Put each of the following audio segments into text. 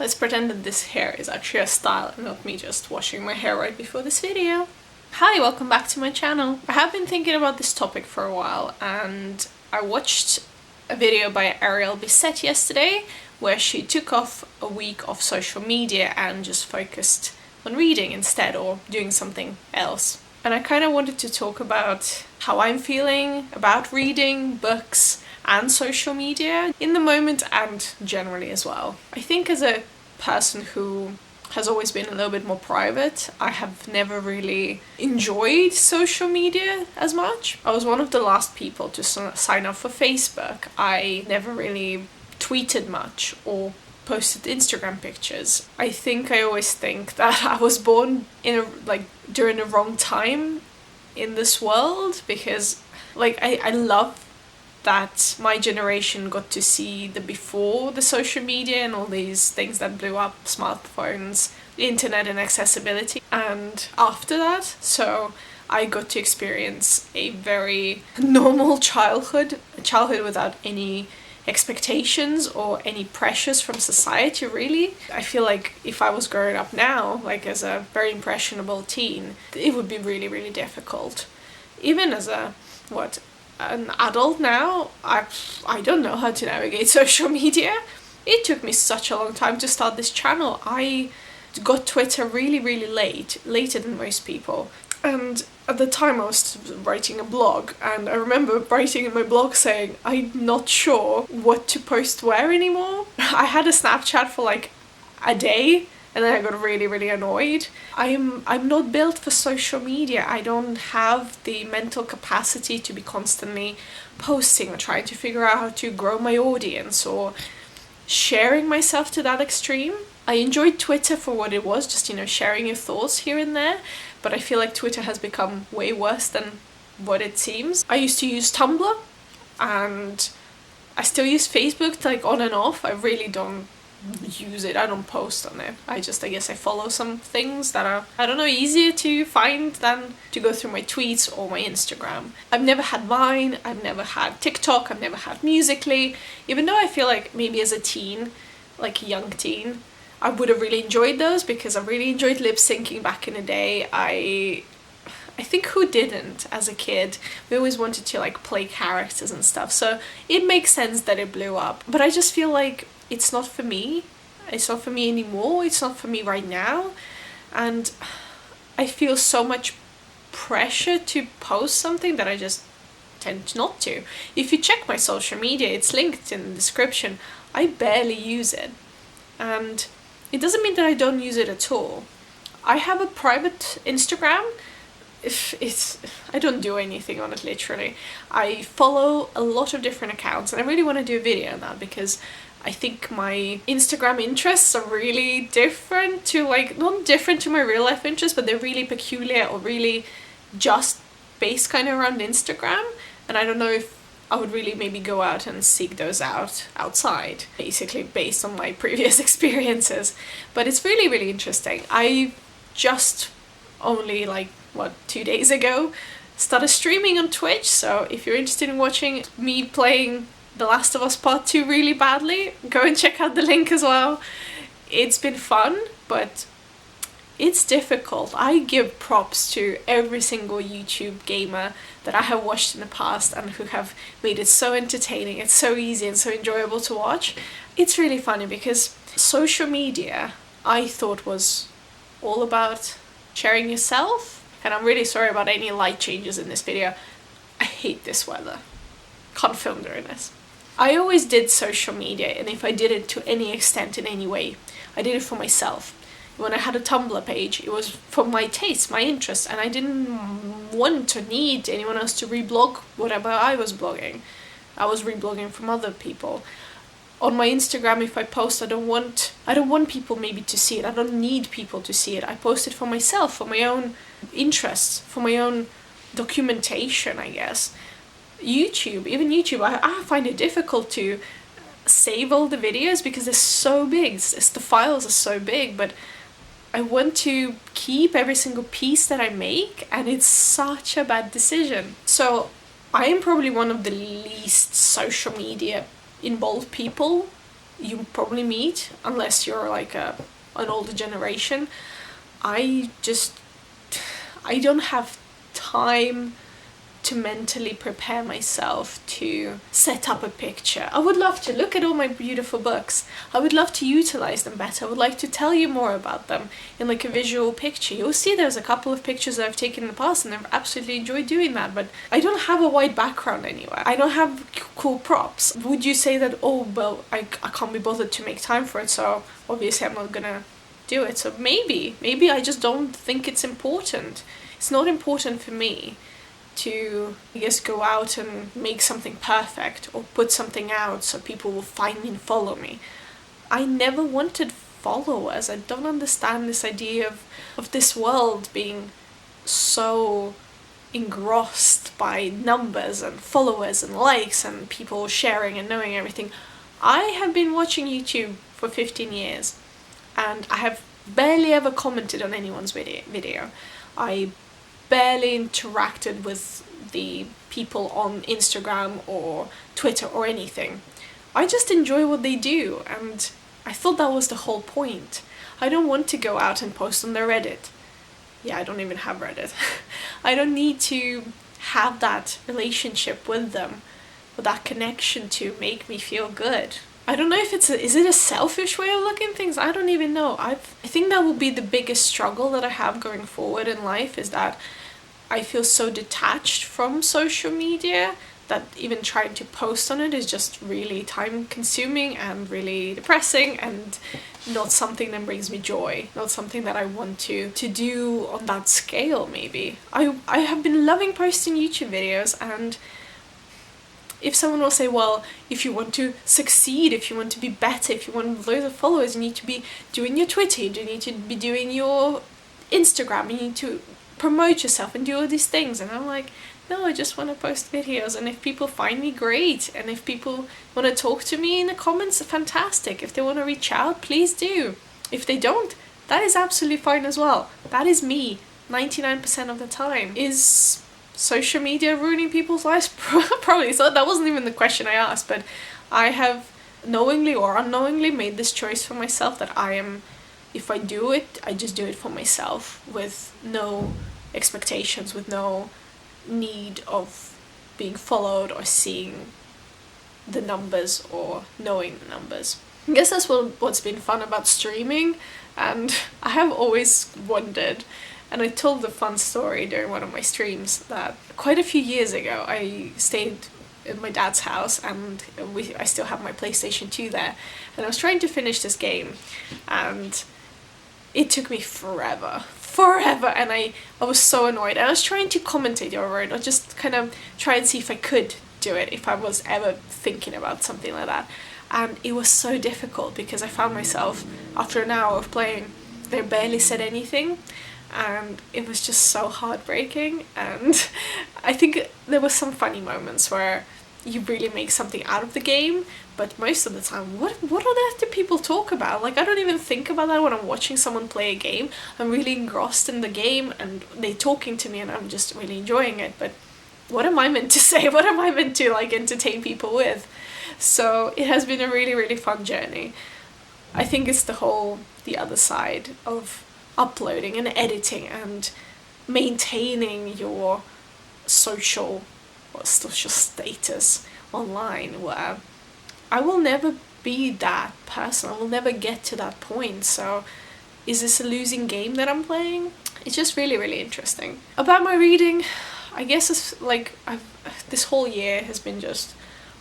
Let's pretend that this hair is actually a style and not me just washing my hair right before this video. Hi, welcome back to my channel. I have been thinking about this topic for a while, and I watched a video by Ariel Bissett yesterday where she took off a week of social media and just focused on reading instead, or doing something else. And I kind of wanted to talk about how I'm feeling about reading, books, and social media in the moment and generally as well. I think as a person who has always been a little bit more private, I have never really enjoyed social media as much. I was one of the last people to sign up for Facebook. I never really tweeted much or posted Instagram pictures. I think I always think that I was born in during the wrong time in this world, because I love that my generation got to see the before the social media and all these things that blew up, smartphones, internet and accessibility, and after that. So I got to experience a very normal childhood, a childhood without any expectations or any pressures from society, really. I feel like if I was growing up now, as a very impressionable teen, it would be really, really difficult. Even as an adult now, I don't know how to navigate social media. It took me such a long time to start this channel. I got Twitter really, really late, later than most people. And at the time I was writing a blog, and I remember writing in my blog saying, I'm not sure what to post where anymore. I had a Snapchat for a day, and then I got really, really annoyed. I'm not built for social media. I don't have the mental capacity to be constantly posting or trying to figure out how to grow my audience or sharing myself to that extreme. I enjoyed Twitter for what it was, just, sharing your thoughts here and there, but I feel like Twitter has become way worse than what it seems. I used to use Tumblr, and I still use Facebook, on and off. I really don't use it. I don't post on it. I guess I follow some things that are, I don't know, easier to find than to go through my tweets or my Instagram. I've never had Vine, I've never had TikTok, I've never had Musical.ly, even though I feel like maybe as a teen, a young teen, I would have really enjoyed those, because I really enjoyed lip syncing back in the day. I think who didn't as a kid? We always wanted to play characters and stuff, so it makes sense that it blew up. But I just feel like it's not for me. It's not for me anymore. It's not for me right now. And I feel so much pressure to post something that I just tend not to. If you check my social media, it's linked in the description. I barely use it. And it doesn't mean that I don't use it at all. I have a private Instagram. I don't do anything on it, literally. I follow a lot of different accounts, and I really want to do a video on that, because I think my Instagram interests are really different to, not different to my real life interests, but they're really peculiar or really just based kind of around Instagram. And I don't know if I would really maybe go out and seek those out outside, basically based on my previous experiences. But it's really, really interesting. I just only 2 days ago started streaming on Twitch, so if you're interested in watching me playing The Last of Us Part 2 really badly, go and check out the link as well. It's been fun, but it's difficult. I give props to every single YouTube gamer that I have watched in the past and who have made it so entertaining. It's so easy and so enjoyable to watch. It's really funny because social media, I thought, was all about sharing yourself. And I'm really sorry about any light changes in this video. I hate this weather. Can't film during this. I always did social media, and if I did it to any extent in any way, I did it for myself. When I had a Tumblr page, it was for my taste, my interest, and I didn't want or need anyone else to reblog whatever I was blogging. I was reblogging from other people. On my Instagram, if I post, I don't want people maybe to see it. I don't need people to see it. I post it for myself, for my own interests, for my own documentation, I guess. Even YouTube, I find it difficult to save all the videos because they're so big. The files are so big, but I want to keep every single piece that I make, and it's such a bad decision. So I am probably one of the least social media involved people you probably meet, unless you're like an older generation. I don't have time to mentally prepare myself to set up a picture. I would love to look at all my beautiful books. I would love to utilize them better. I would like to tell you more about them in like a visual picture. You'll see there's a couple of pictures that I've taken in the past and I've absolutely enjoyed doing that, but I don't have a white background anywhere. I don't have cool props. Would you say that, oh, well, I can't be bothered to make time for it, so obviously I'm not gonna do it? So maybe I just don't think it's important. It's not important for me to, I guess, go out and make something perfect or put something out so people will find me and follow me. I never wanted followers. I don't understand this idea of this world being so engrossed by numbers and followers and likes and people sharing and knowing everything. I have been watching YouTube for 15 years and I have barely ever commented on anyone's video. I barely interacted with the people on Instagram or Twitter or anything. I just enjoy what they do, and I thought that was the whole point. I don't want to go out and post on their Reddit. Yeah, I don't even have Reddit. I don't need to have that relationship with them, or that connection to make me feel good. I don't know if is it a selfish way of looking at things? I don't even know. I think that will be the biggest struggle that I have going forward in life, is that I feel so detached from social media that even trying to post on it is just really time consuming and really depressing and not something that brings me joy, not something that I want to do on that scale. Maybe I have been loving posting YouTube videos, and if someone will say, well, if you want to succeed, if you want to be better, if you want loads of followers, you need to be doing your Twitter, you need to be doing your Instagram, you need to promote yourself and do all these things. And I'm like, no, I just want to post videos, and if people find me, great, and if people want to talk to me in the comments, fantastic. If they want to reach out, please do. If they don't, that is absolutely fine as well. That is me 99% of the time. Is social media ruining people's lives? Probably. So that wasn't even the question I asked, but I have knowingly or unknowingly made this choice for myself that if I do it, I just do it for myself, with no expectations, with no need of being followed or seeing the numbers or knowing the numbers. I guess that's what's been fun about streaming, and I have always wondered, and I told a fun story during one of my streams, that quite a few years ago I stayed in my dad's house, and I still have my PlayStation 2 there, and I was trying to finish this game, and it took me forever, and I was so annoyed, and I was trying to commentate over it, or just kind of try and see if I could do it, if I was ever thinking about something like that, and it was so difficult because I found myself, after an hour of playing, they barely said anything, and it was just so heartbreaking. And I think there were some funny moments where you really make something out of the game, but most of the time, what on earth do people talk about? Like, I don't even think about that when I'm watching someone play a game. I'm really engrossed in the game and they're talking to me and I'm just really enjoying it, but what am I meant to say? What am I meant to, like, entertain people with? So it has been a really, really fun journey. I think it's the other side of uploading and editing and maintaining your social status online, where I will never be that person. I will never get to that point. So is this a losing game that I'm playing? It's just really, really interesting. About my reading, I guess it's like this whole year has been just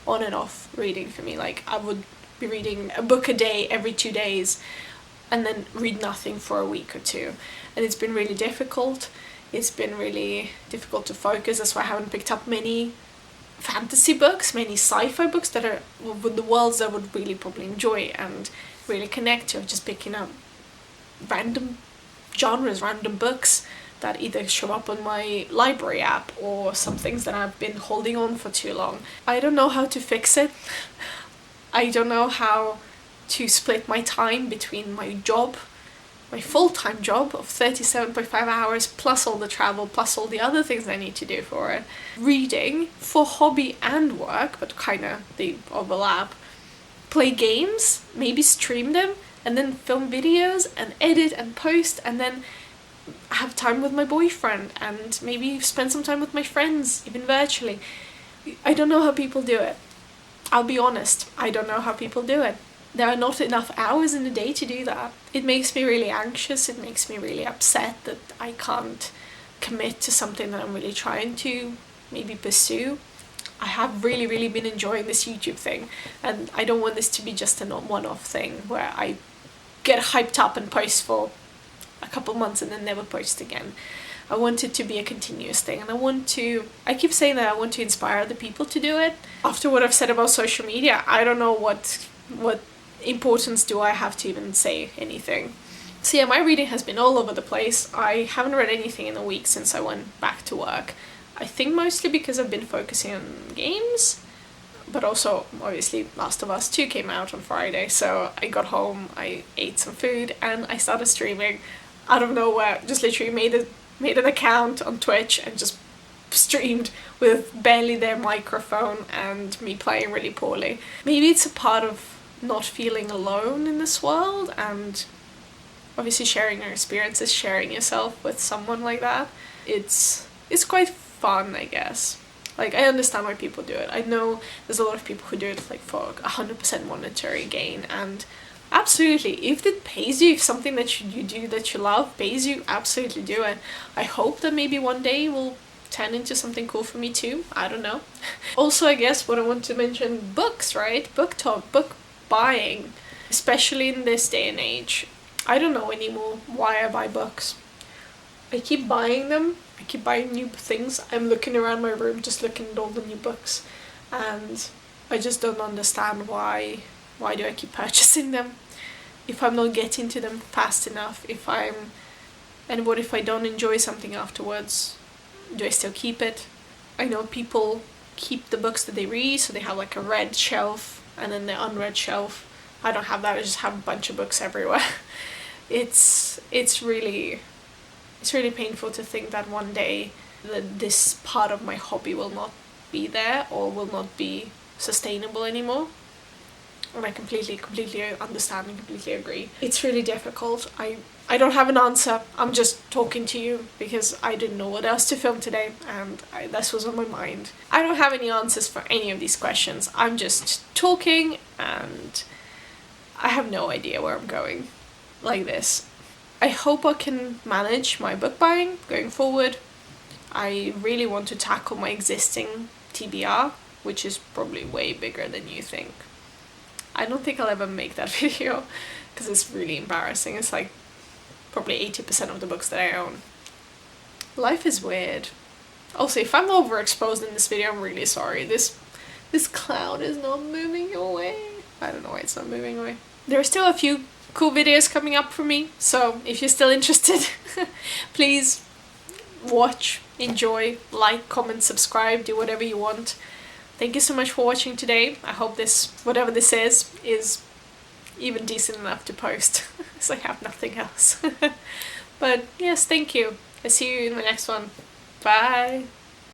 on and off reading for me. Like, I would be reading a book a day every 2 days and then read nothing for a week or two, and it's been really difficult. It's been really difficult to focus. That's why I haven't picked up many fantasy books, many sci-fi books that are with the worlds I would really probably enjoy and really connect to. Just picking up random genres, random books that either show up on my library app or some things that I've been holding on for too long. I don't know how to fix it. I don't know how to split my time between my job, my full-time job of 37.5 hours, plus all the travel, plus all the other things I need to do for it. Reading for hobby and work, but kind of they overlap. play games, maybe stream them, and then film videos and edit and post, and then have time with my boyfriend and maybe spend some time with my friends, even virtually. I don't know how people do it. I'll be honest, I don't know how people do it. There are not enough hours in the day to do that. It makes me really anxious, it makes me really upset that I can't commit to something that I'm really trying to maybe pursue. I have really been enjoying this YouTube thing, and I don't want this to be just a one-off thing where I get hyped up and post for a couple months and then never post again. I want it to be a continuous thing, and I keep saying that I want to inspire other people to do it. After what I've said about social media, I don't know what importance do I have to even say anything. So yeah, my reading has been all over the place. I haven't read anything in a week since I went back to work. I think mostly because I've been focusing on games, but also obviously Last of Us 2 came out on Friday, so I got home, I ate some food, and I started streaming out of nowhere. Just literally made an account on Twitch and just streamed with barely their microphone and me playing really poorly. Maybe it's a part of not feeling alone in this world, and obviously sharing your experiences, sharing yourself with someone like that. It's quite fun, I guess. Like, I understand why people do it. I know there's a lot of people who do it like for 100% monetary gain, and absolutely, if it pays you, if something that you do that you love pays you, absolutely do it. I hope that maybe one day will turn into something cool for me too. I don't know. Also, I guess what I want to mention, books, right? Book buying, especially in this day and age. I don't know anymore why I buy books. I keep buying them. I keep buying new things. I'm looking around my room just looking at all the new books, and I just don't understand why do I keep purchasing them if I'm not getting to them fast enough. And what if I don't enjoy something afterwards? Do I still keep it? I know people keep the books that they read, so they have like a read shelf and then the unread shelf. I don't have that. I just have a bunch of books everywhere. It's really painful to think that one day that this part of my hobby will not be there or will not be sustainable anymore. And I completely understand and completely agree. It's really difficult. I don't have an answer. I'm just talking to you because I didn't know what else to film today, and this was on my mind. I don't have any answers for any of these questions. I'm just talking, and I have no idea where I'm going like this. I hope I can manage my book buying going forward. I really want to tackle my existing TBR, which is probably way bigger than you think. I don't think I'll ever make that video because it's really embarrassing. It's like probably 80% of the books that I own. Life is weird. Also, if I'm overexposed in this video, I'm really sorry. This cloud is not moving away. I don't know why it's not moving away. There are still a few cool videos coming up for me, so if you're still interested, please watch, enjoy, like, comment, subscribe, do whatever you want. Thank you so much for watching today. I hope this, whatever this is even decent enough to post, because I have nothing else. But yes, thank you. I'll see you in the next one. Bye!